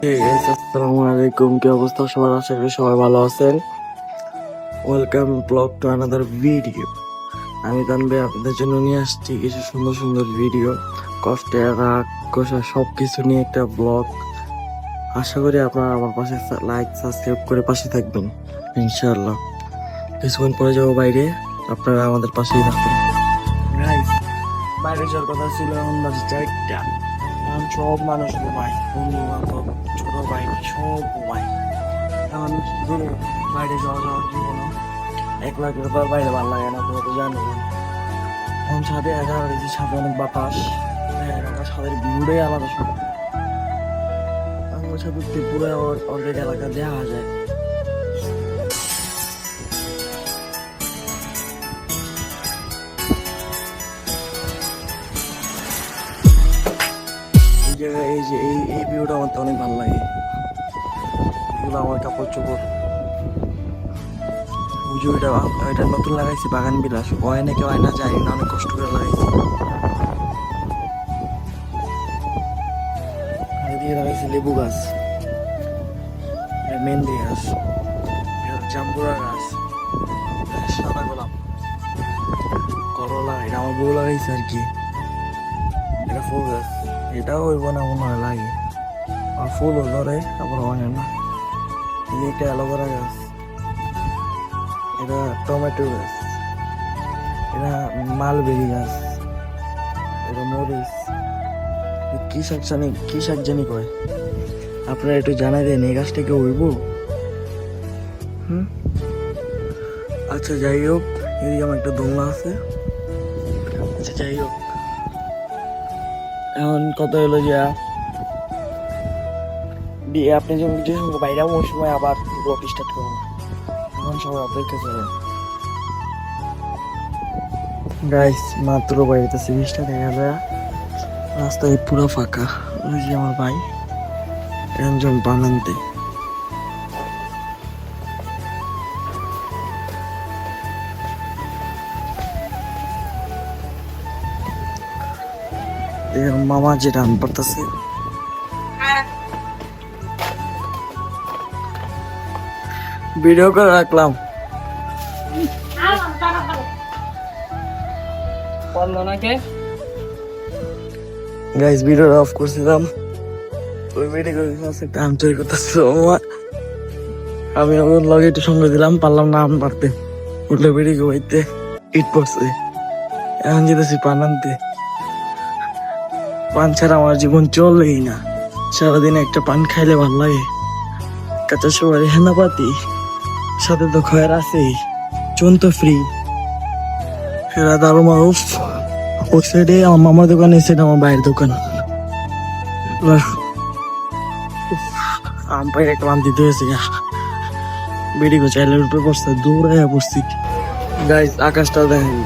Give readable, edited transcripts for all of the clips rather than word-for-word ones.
আসসালামু আলাইকুম, কি অবস্থা সবার? আশা করি সবাই ভালো আছেন। Welcome blog to another video. আমি তানবে আপনাদের জন্য নিয়ে আসছি কিছু সুন্দর সুন্দর ভিডিও, কষ্টের রাগ কষা সব কিছু নিয়ে একটা ব্লগ। আশা করি আপনারা আমার পাশে লাইক সাবস্ক্রাইব করে পাশে থাকবেন ইনশাআল্লাহ। কিছুক্ষণ পরে যাবো বাইরে, আপনারা আমাদের পাশেই থাকবেন। বাইরে যাওয়ার কথা ছিল, এখন বাজে 4টা। এখন সব মানুষ ঘুমায়, বন্ধু বান্ধব ছোট ভাই সব ঘুমায়। এখন দূরে বাইরে যাওয়ার জীবন একলা করে তো আর বাইরে ভালো লাগে না, তোমরা তো জানো। এখন ছাদে একা রয়েছে, ছাদে অনেক বাতাস, ছাদের ভিউটাই আলাদা। সব আমার ছাদ পুরো অর্ধেক এলাকা দেখা যায়। এই জায়গায় এই যে এই ভিউটা আমার তো অনেক ভালো লাগে। এগুলো আমার কাপড় চোপড় এটা নতুন লাগাইছি, বাগান বিলাস হয় না, কেউ হয় না, যাই না, অনেক কষ্ট করে লাগাইছি। এদিকে লাগাইছি লেবু গাছ, মেহেন্দি গাছ, জাম্বুরা গাছ, সাদা গোলাপ, করলা, এটা আমার বউ লাগাইছে আর কি। এটা ফুল গাছ, এটাও হইব না মনে হয়, লাগে আর ফুলও ধরে, আবার হয় না। এই একটা অ্যালোভেরা গাছ, এটা টমেটো গাছ, এটা মালবেরি গাছ, এটা মরিচ, কি শাক জানি কয়, আপনারা একটু জানাই দেন এই গাছটা কেউ হইব। আচ্ছা যাই হোক, এদিকে আমার একটা দোলনা আছে। আচ্ছা যাই হোক, এখন কত হলো যে আপনি যে বাইরে ওই সময় আবার ব্লগ স্টার্ট করুন। এখন সবাই অপেক্ষা করেন। গাইস মাত্র বাড়িতে সিরিজটা দেখা যায়, রাস্তায় পুরো ফাঁকা। ওই যে আমার ভাই একজন বানান্তে, মামা যে রান পড়তেছে। ভিডিও করে রাখলাম। গাইস ভিডিওটা অফ করছিলাম, ওই ভিডিও আমি তৈরি করতেছিলাম। আমি ওর লগে একটু সঙ্গে দিলাম, পারলাম না আম পারতে, উঠলে বেরিয়ে হইতে ইট পড়ছে। এখন যেতেছি পান আনতে। পান ছাড়া আমার জীবন চলেই না, সারাদিন একটা পান খাইলে ভাল লাগে। কাঁচা সবারই হেনাপাতি, সাথে তো খয়ের আছেই, চুন তো ফ্রি। এরা দারু মারুফ ওই সাইডে আমার মামার দোকান, এই সাইডে আমার ভাইয়ের দোকান। আম পাই একটা আম দিতে হয়েছে, বেড়ি গো চাইলের উপরে বসতে দৌড়াইয়া বসছি। গাইস আকাশটা দেখেন,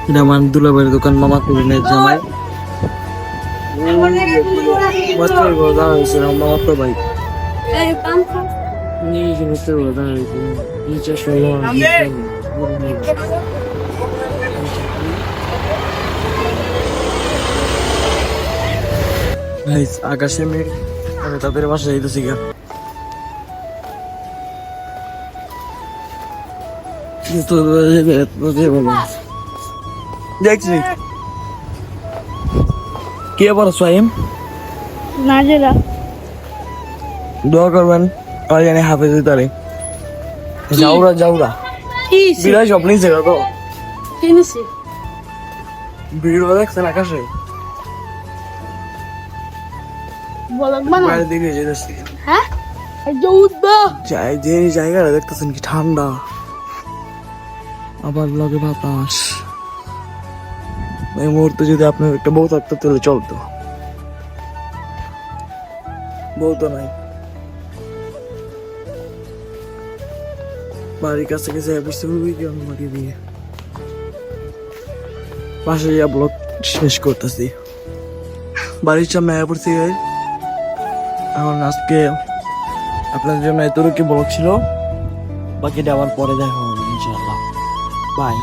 এটা আমার দুলাভাইয়ের দোকান, মামা তুলিনের জামাই। মামা তো ভাই আকাশে মেঘ, আমি তাদের বাসায় যাইতেছি গা। দেখছি কে বলো সোয়াইম নাজেরা দোয়া করবেন জানি হাফেজ তারে যাওরা যাওরা বিরাজ স্বপ্ন জায়গা তো কিনেছি ভিড় দেখছেন আকাশে, বলক বানা বাইরে দিকে যেতেছি। হ্যাঁ এই যে উঠবো যাই যে জায়গাটা দেখতেছেন কি ঠান্ডা, আবার লগে বাতাস। এই মুহূর্তে যদি আপনার একটা বউ থাকতো তাহলে চলতো, বউ তো নাই। বাড়ির কাছে গেছে বুঝতে পারবি কি আমাকে দিয়ে পাশে যা ব্লগ শেষ করতেছি। বাড়ির সামনে আয়া পড়ছি। এখন আজকে আপনাদের জন্য এতটুকু ব্লগ ছিল, বাকিটা আবার পরে দেখা হবে ইনশাআল্লাহ। বাই।